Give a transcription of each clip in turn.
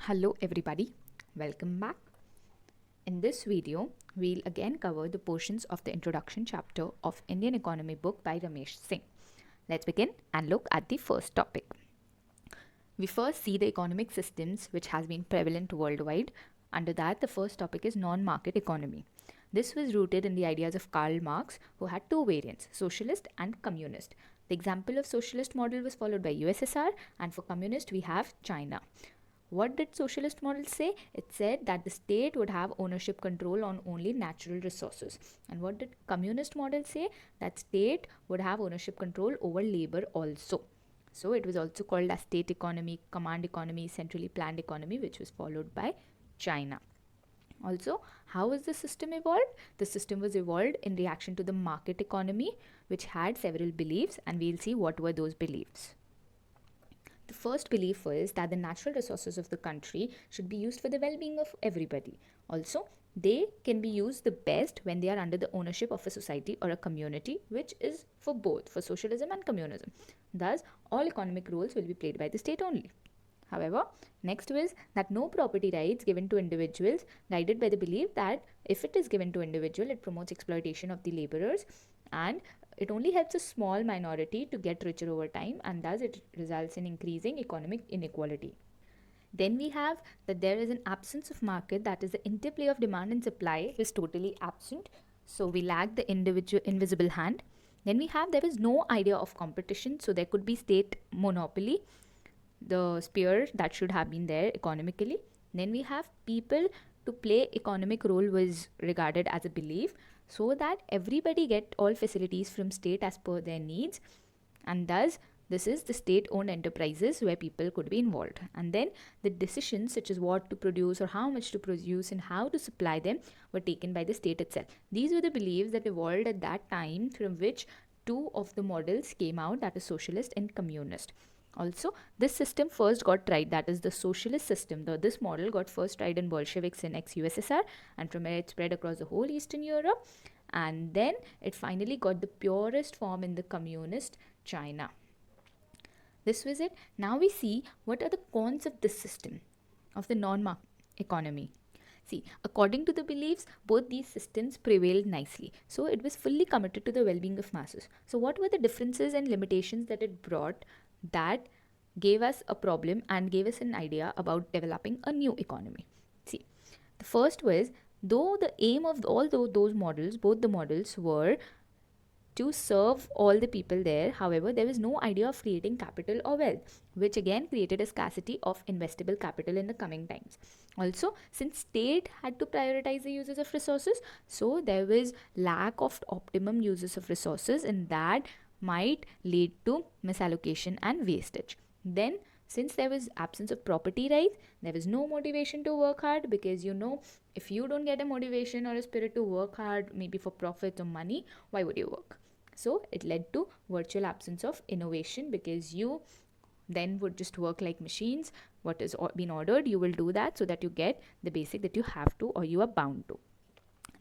Hello everybody, welcome back. In this video, we'll again cover the portions of the introduction chapter of Indian Economy book by Ramesh Singh. Let's begin and look at the first topic. We first see the economic systems which has been prevalent worldwide. Under that, the first topic is non-market economy. This was rooted in the ideas of Karl Marx, who had two variants, socialist and communist. The example of socialist model was followed by USSR, and for communist we have China. What did socialist model say? It said that the state would have ownership control on only natural resources. And what did communist model say? That state would have ownership control over labor also. So it was also called as state economy, command economy, centrally planned economy, which was followed by China. Also, how was the system evolved? The system was evolved in reaction to the market economy, which had several beliefs, and we'll see what were those beliefs. The first belief was that the natural resources of the country should be used for the well being of everybody. Also, they can be used the best when they are under the ownership of a society or a community, which is for both, for socialism and communism. Thus, all economic roles will be played by the state only. However, next was that no property rights given to individuals, guided by the belief that if it is given to individual, it promotes exploitation of the laborers and it only helps a small minority to get richer over time, and thus it results in increasing economic inequality. Then we have that there is an absence of market, that is the interplay of demand and supply is totally absent. So we lack the invisible hand. Then we have there is no idea of competition, so there could be state monopoly, the sphere that should have been there economically. Then we have people to play economic role was regarded as a belief, so that everybody get all facilities from state as per their needs, and thus this is the state owned enterprises where people could be involved. And then the decisions such as what to produce or how much to produce and how to supply them were taken by the state itself. These were the beliefs that evolved at that time, from which two of the models came out, that is socialist and communist. Also, this system first got tried, that is the socialist system. This model got first tried in Bolsheviks in ex-USSR, and from there it spread across the whole Eastern Europe, and then it finally got the purest form in the communist China. This was it. Now we see what are the cons of this system, of the non-market economy. See, according to the beliefs, both these systems prevailed nicely. So it was fully committed to the well-being of masses. So what were the differences and limitations that it brought that gave us a problem and gave us an idea about developing a new economy? See, the first was, though the aim of all those models, both the models were to serve all the people there, however, there was no idea of creating capital or wealth, which again created a scarcity of investable capital in the coming times. Also, since state had to prioritize the uses of resources, so there was lack of optimum uses of resources, and that might lead to misallocation and wastage. Then, since there was absence of property rights, there was no motivation to work hard, because if you don't get a motivation or a spirit to work hard, maybe for profit or money, why would you work? So it led to virtual absence of innovation, because you then would just work like machines. What has been ordered, you will do that, so that you get the basic that you have to or you are bound to.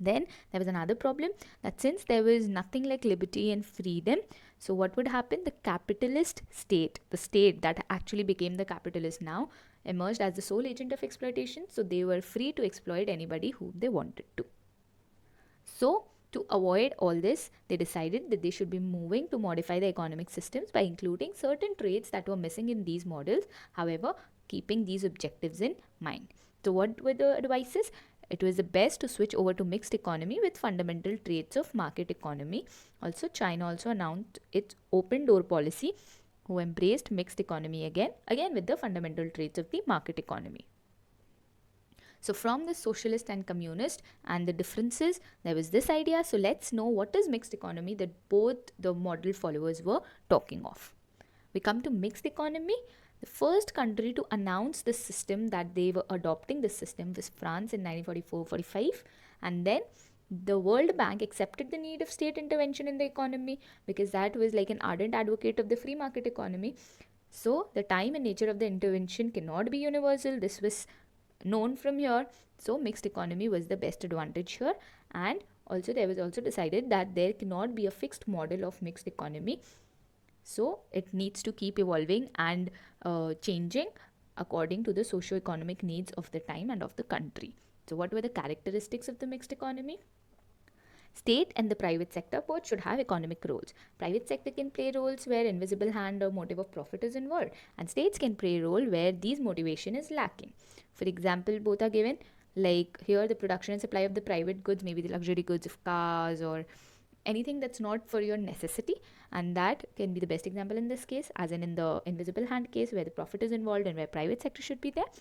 Then there was another problem, that since there was nothing like liberty and freedom, so what would happen? The capitalist state, the state that actually became the capitalist now, emerged as the sole agent of exploitation. So they were free to exploit anybody whom they wanted to. So to avoid all this, they decided that they should be moving to modify the economic systems by including certain traits that were missing in these models, however, keeping these objectives in mind. So what were the advices? It was the best to switch over to mixed economy with fundamental traits of market economy. Also, China also announced its open door policy, who embraced mixed economy again with the fundamental traits of the market economy. So from the socialist and communist and the differences, there was this idea. So let's know what is mixed economy that both the model followers were talking of. We come to mixed economy. The first country to announce this system, that they were adopting this system, was France in 1944-45, and then the World Bank accepted the need of state intervention in the economy, because that was like an ardent advocate of the free market economy. So the time and nature of the intervention cannot be universal. This was known from here. So mixed economy was the best advantage here, and also there was also decided that there cannot be a fixed model of mixed economy. So it needs to keep evolving and changing according to the socio-economic needs of the time and of the country. So what were the characteristics of the mixed economy? State and the private sector both should have economic roles. Private sector can play roles where invisible hand or motive of profit is involved, and states can play a role where these motivation is lacking. For example, both are given, like here the production and supply of the private goods, maybe the luxury goods of cars or anything that's not for your necessity, and that can be the best example in this case, as in the invisible hand case where the profit is involved and where private sector should be there.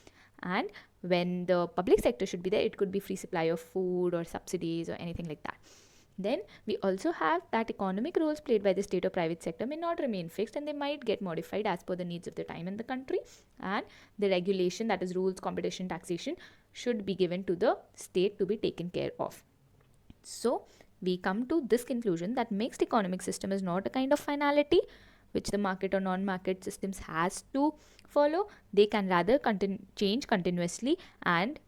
And when the public sector should be there, it could be free supply of food or subsidies or anything like that. Then we also have that economic roles played by the state or private sector may not remain fixed, and they might get modified as per the needs of the time and the country. And the regulation, that is rules, competition, taxation, should be given to the state to be taken care of. So we come to this conclusion that mixed economic system is not a kind of finality which the market or non-market systems has to follow. They can rather change continuously, and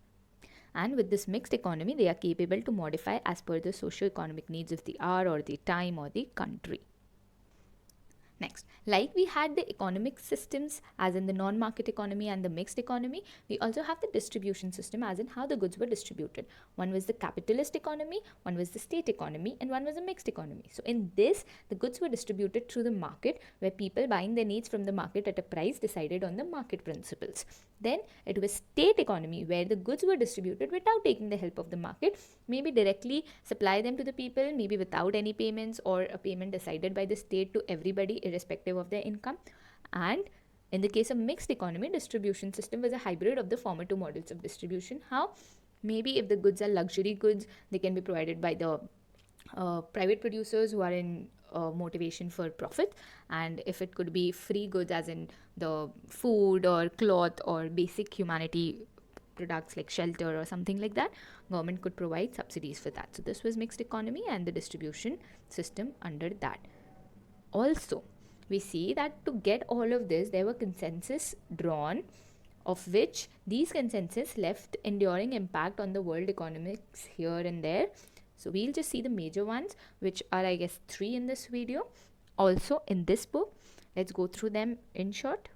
with this mixed economy, they are capable to modify as per the socio-economic needs of the hour or the time or the country. Next, like we had the economic systems as in the non-market economy and the mixed economy, we also have the distribution system as in how the goods were distributed. One was the capitalist economy, one was the state economy, and one was a mixed economy. So in this, the goods were distributed through the market, where people buying their needs from the market at a price decided on the market principles. Then it was state economy, where the goods were distributed without taking the help of the market, maybe directly supply them to the people, maybe without any payments or a payment decided by the state to everybody irrespective of their income. And in the case of mixed economy, distribution system was a hybrid of the former two models of distribution. How? Maybe if the goods are luxury goods, they can be provided by the private producers who are in motivation for profit, and if it could be free goods as in the food or cloth or basic humanity products like shelter or something like that, government could provide subsidies for that. So this was mixed economy and the distribution system under that. Also, we see that to get all of this, there were consensus drawn, of which these consensus left enduring impact on the world economics here and there. So we'll just see the major ones, which are, I guess, 3 in this video. Also in this book, let's go through them in short.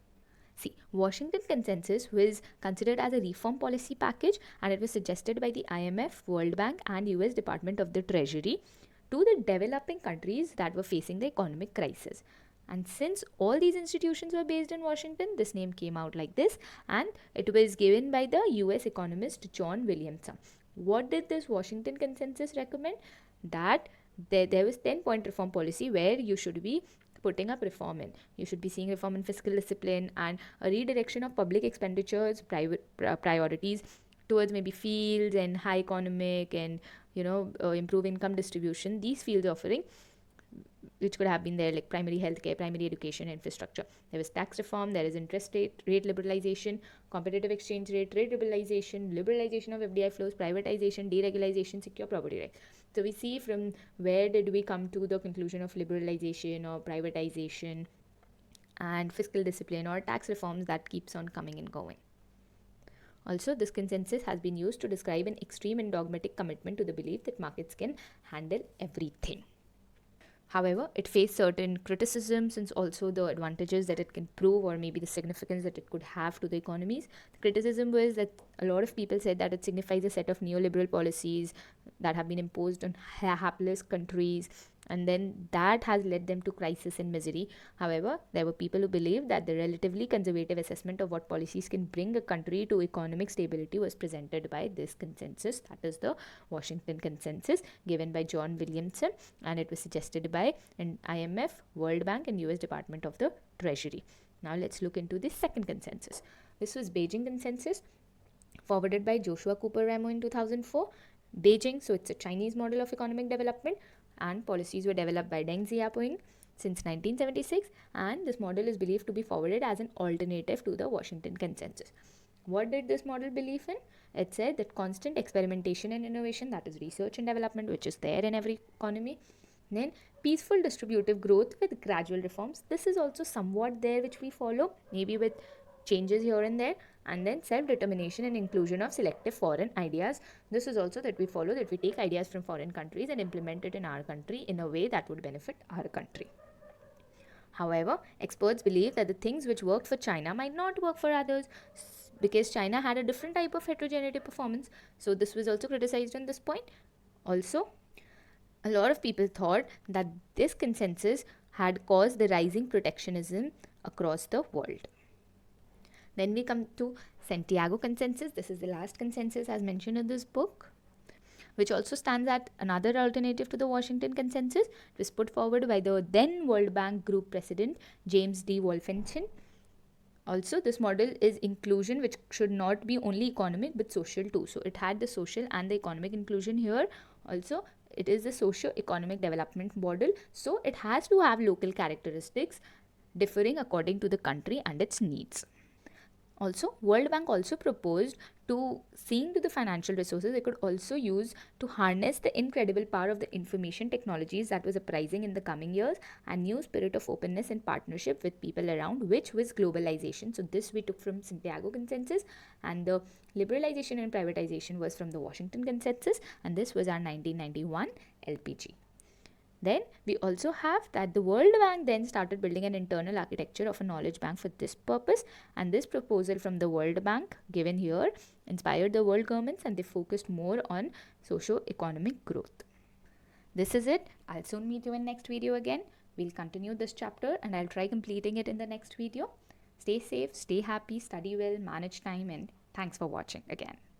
See, Washington Consensus was considered as a reform policy package, and it was suggested by the IMF, World Bank, and US Department of the Treasury to the developing countries that were facing the economic crisis. And since all these institutions were based in Washington, this name came out like this, and it was given by the US economist John Williamson. What did this Washington Consensus recommend? That there was 10-point reform policy where you should be putting up reform in. You should be seeing reform in fiscal discipline and a redirection of public expenditures, priorities towards maybe fields and high economic and improve income distribution. These fields offering, which could have been there, like primary healthcare, primary education, infrastructure. There was tax reform, there is interest rate liberalization, competitive exchange rate liberalization, liberalization of FDI flows, privatization, deregulation, secure property rights. So we see from where did we come to the conclusion of liberalization or privatization and fiscal discipline or tax reforms that keeps on coming and going. Also, this consensus has been used to describe an extreme and dogmatic commitment to the belief that markets can handle everything. However, it faced certain criticisms and also the advantages that it can prove, or maybe the significance that it could have to the economies. The criticism was that a lot of people said that it signifies a set of neoliberal policies that have been imposed on hapless countries, and then that has led them to crisis and misery. However, there were people who believed that the relatively conservative assessment of what policies can bring a country to economic stability was presented by this consensus, that is the Washington Consensus, given by John Williamson, and it was suggested by an IMF, World Bank, and US Department of the Treasury. Now let's look into the second consensus. This was Beijing Consensus, forwarded by Joshua Cooper Ramo in 2004. Beijing, so it's a Chinese model of economic development, and policies were developed by Deng Xiaoping since 1976, and this model is believed to be forwarded as an alternative to the Washington Consensus. What did this model believe in? It said that constant experimentation and innovation, that is research and development, which is there in every economy. Then peaceful distributive growth with gradual reforms. This is also somewhat there, which we follow, maybe with changes here and there. And then self-determination and inclusion of selective foreign ideas. This is also that we follow, that we take ideas from foreign countries and implement it in our country in a way that would benefit our country. However, experts believe that the things which worked for China might not work for others. because China had a different type of heterogeneity performance. So this was also criticized on this point. Also, a lot of people thought that this consensus had caused the rising protectionism across the world. Then we come to Santiago Consensus. This is the last consensus as mentioned in this book, which also stands as another alternative to the Washington Consensus. It was put forward by the then World Bank Group President James D. Wolfensohn. Also, this model is inclusion, which should not be only economic but social too. So it had the social and the economic inclusion here. Also, it is a socio-economic development model. So it has to have local characteristics differing according to the country and its needs. Also, World Bank also proposed to seeing to the financial resources it could also use to harness the incredible power of the information technologies that was uprising in the coming years, and new spirit of openness and partnership with people around, which was globalization. So this we took from Santiago Consensus, and the liberalization and privatization was from the Washington Consensus, and this was our 1991 LPG. Then we also have that the World Bank then started building an internal architecture of a knowledge bank for this purpose, and this proposal from the World Bank given here inspired the world governments, and they focused more on socio-economic growth. This is it. I'll soon meet you in next video again. We'll continue this chapter and I'll try completing it in the next video. Stay safe, stay happy, study well, manage time, and thanks for watching again.